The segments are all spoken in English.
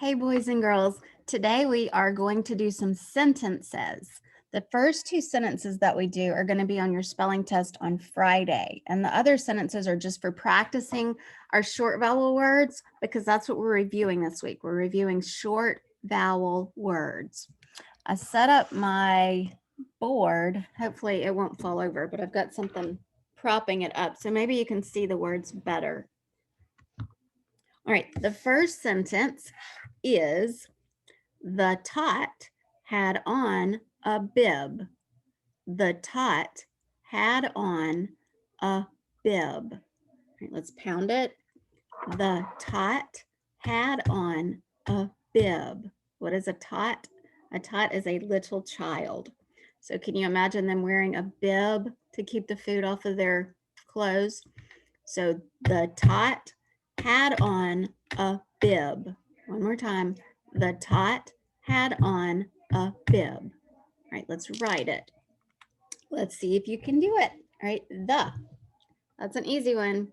Hey, boys and girls. Today we are going to do some sentences. The first two sentences that we do are going to be on your spelling test on Friday. And the other sentences are just for practicing our short vowel words because that's what we're reviewing this week. We're reviewing short vowel words. I set up my board. Hopefully it won't fall over, but I've got something propping it up. So maybe you can see the words better. All right, the first sentence is the tot had on a bib. The tot had on a bib. All right, let's pound it. The tot had on a bib. What is a tot? A tot is a little child. So can you imagine them wearing a bib to keep the food off of their clothes? So the tot had on a bib. One more time. The tot had on a bib. All right, let's write it. Let's see if you can do it. All right, that's an easy one.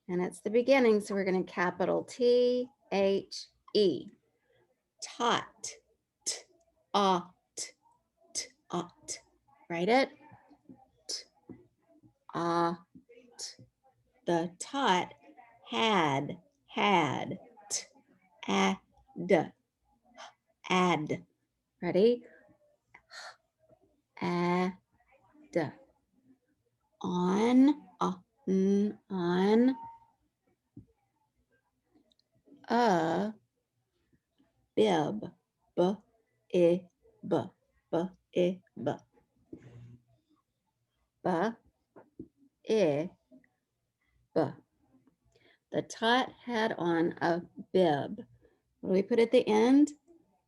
And it's the beginning, so we're going to capital T-H-E. Tot. T-ot. T-ot. Write it. T-ot. The tot had. T-ad. Add. Ready? Add. On. On. A bib. B-I-B. B-I-B. B-I-B. The tot had on a bib. What do we put at the end?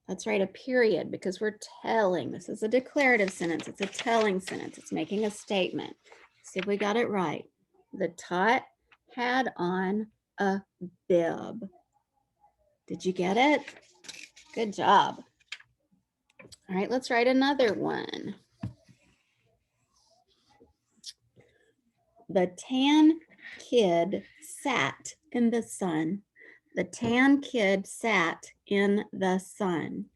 That's right, a period, because we're telling. This is a declarative sentence. It's a telling sentence. It's making a statement. See if we got it right. The tot had on a bib. Did you get it? Good job. All right, let's write another one. The tan kid sat in the sun. The tan kid sat in the sun.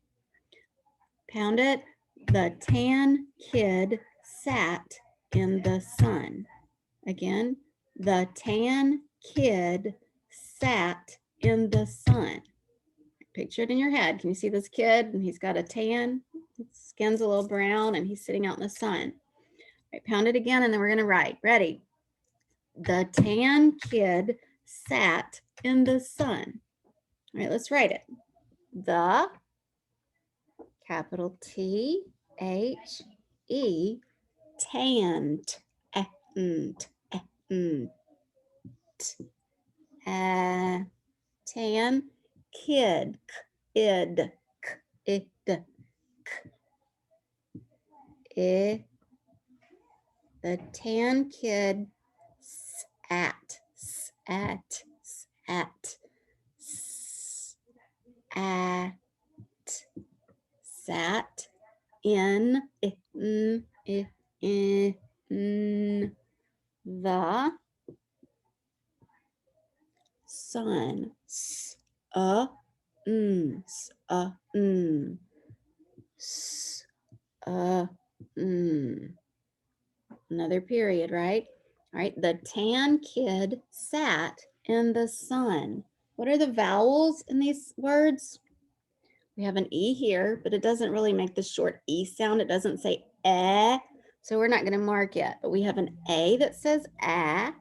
Pound it. The tan kid sat in the sun. Again, the tan kid sat in the sun. Picture it in your head. Can you see this kid? And he's got a tan. His skin's a little brown and he's sitting out in the sun. All right, pound it again and then we're going to write. Ready? The tan kid sat in the sun. All right, let's write it. The capital T-H-E, tanned, tan, kid, id, the tan kid sat in the sun. Another period, right? All right, the tan kid sat in the sun. What are the vowels in these words? We have an E here, but it doesn't really make the short E sound. It doesn't say eh, so we're not going to mark it. But we have an A that says ah,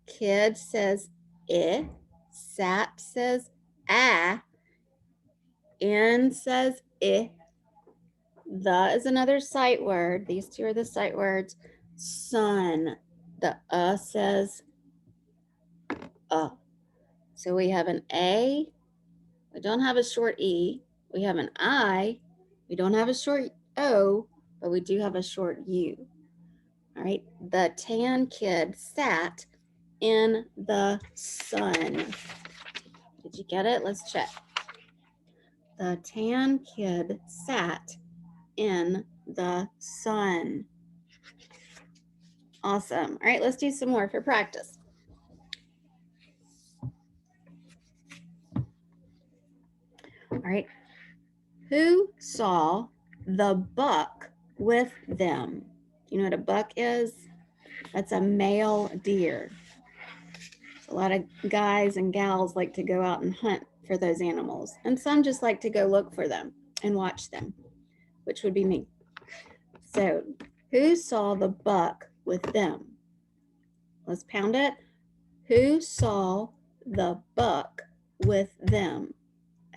kid says I, sat says ah, in says I. The is another sight word. These two are the sight words. Sun, the says So we have an A, we don't have a short E. We have an I, we don't have a short O, but we do have a short U. All right, the tan kid sat in the sun. Did you get it? Let's check. The tan kid sat in the sun. Awesome. All right, let's do some more for practice. All right. Who saw the buck with them? Do you know what a buck is? That's a male deer. A lot of guys and gals like to go out and hunt for those animals. And some just like to go look for them and watch them, which would be me. So, who saw the buck with them? Let's pound it. Who saw the buck with them?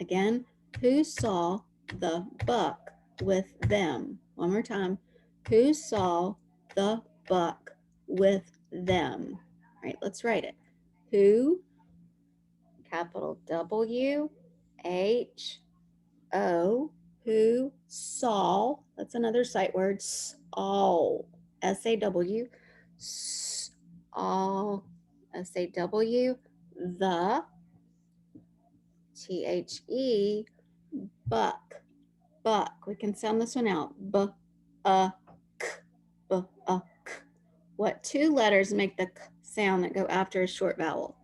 Again, who saw the buck with them? One more time. Who saw the buck with them? All right, let's write it. Who, capital W, H, O, who saw, that's another sight word, saw, S-A-W, saw, S-A-W, the, T-H-E, buck, buck. We can sound this one out, b-a-k, b-a-k. What two letters make the k sound that go after a short vowel?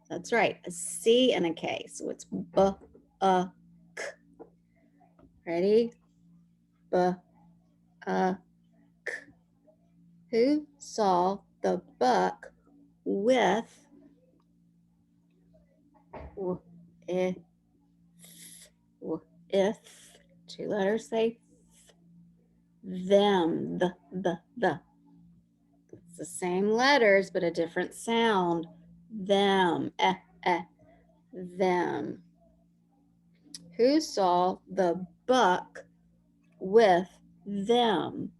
That's right, a C and a K, so it's b-a-k. Ready? B-a-k. Who saw the buck with if, two letters say them, the. It's the same letters, but a different sound. Them, them. Who saw the buck with them?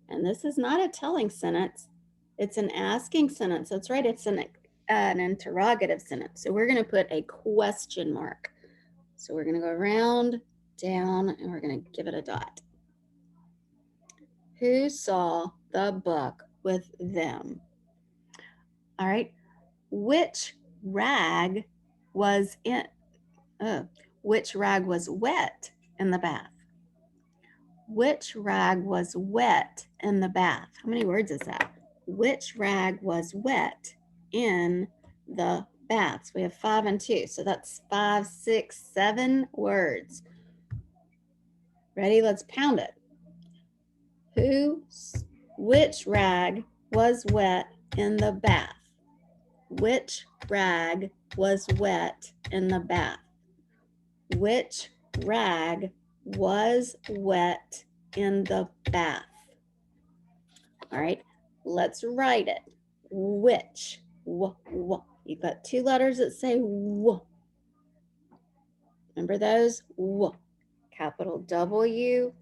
And this is not a telling sentence. It's an asking sentence. That's right. It's an interrogative sentence. So we're going to put a question mark. So we're going to go around, down, and we're going to give it a dot. Who saw the buck with them? All right. Which rag was which rag was wet in the bath? Which rag was wet in the bath? How many words is that? Which rag was wet in the bath? So we have 5 and 2. So that's 5, 6, 7 words. Ready? Let's pound it. Which rag was wet in the bath? Which rag was wet in the bath? Which rag was wet in the bath? All right, let's write it. Which, You've got two letters that say w. Remember those? W. Capital W,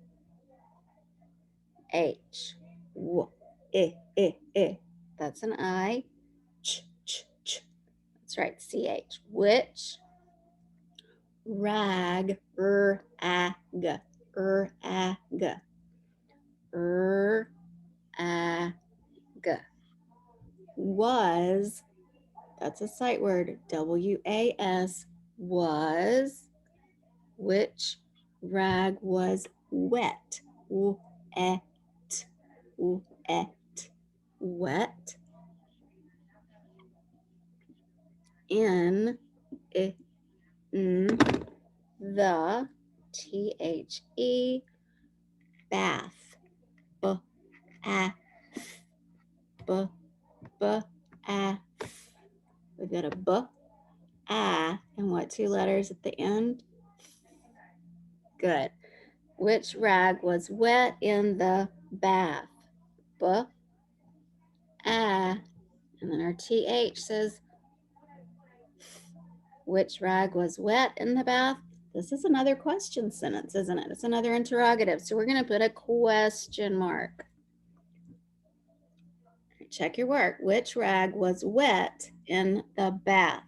H. W. I. That's an I. Ch. That's right, CH. Which rag, rag, was, that's a sight word, W-A-S, was, which rag was wet, wet, wet, in the, T-H-E, bath, we've got a and what two letters at the end? Good. Which rag was wet in the bath? And then our TH says, which rag was wet in the bath? This is another question sentence, isn't it? It's another interrogative. So we're going to put a question mark. Check your work. Which rag was wet in the bath?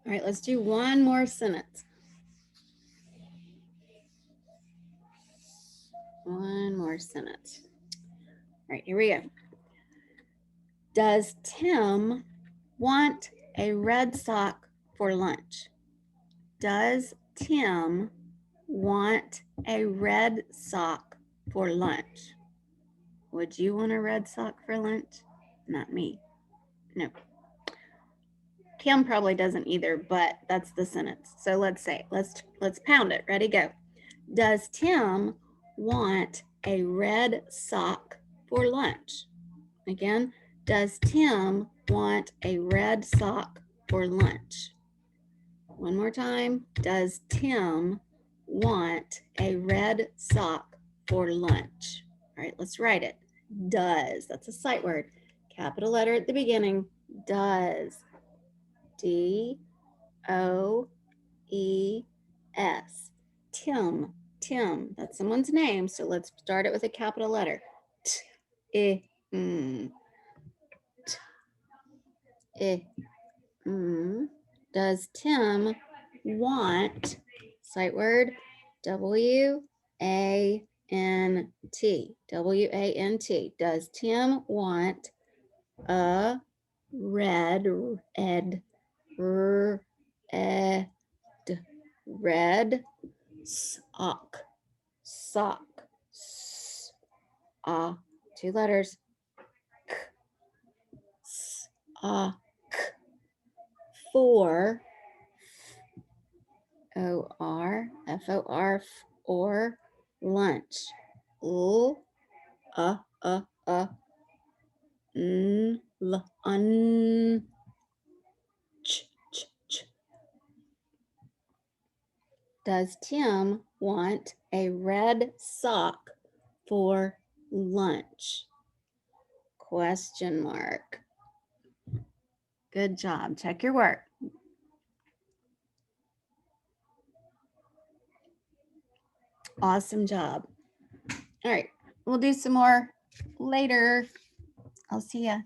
All right, let's do one more sentence. One more sentence. All right, here we go. Does Tim want a red sock for lunch? Does Tim want a red sock for lunch? Would you want a red sock for lunch? Not me. No. Tim probably doesn't either, but that's the sentence. So let's say, let's pound it. Ready, go. Does Tim want a red sock for lunch? Again, does Tim want a red sock for lunch? One more time. Does Tim want a red sock for lunch? All right, let's write it. Does. That's a sight word. Capital letter at the beginning. Does. D-O-E-S. Tim. Tim. That's someone's name. So let's start it with a capital letter. T-I-M. T-I-M. Does Tim want, sight word, W-A-N-T. W-A-N-T. Does Tim want a red sock? Sock. Two letters. Sock. For O-R-F-O-R or lunch. Ch. Does Tim want a red sock for lunch? Question mark. Good job. Check your work. Awesome job. All right, we'll do some more later. I'll see ya.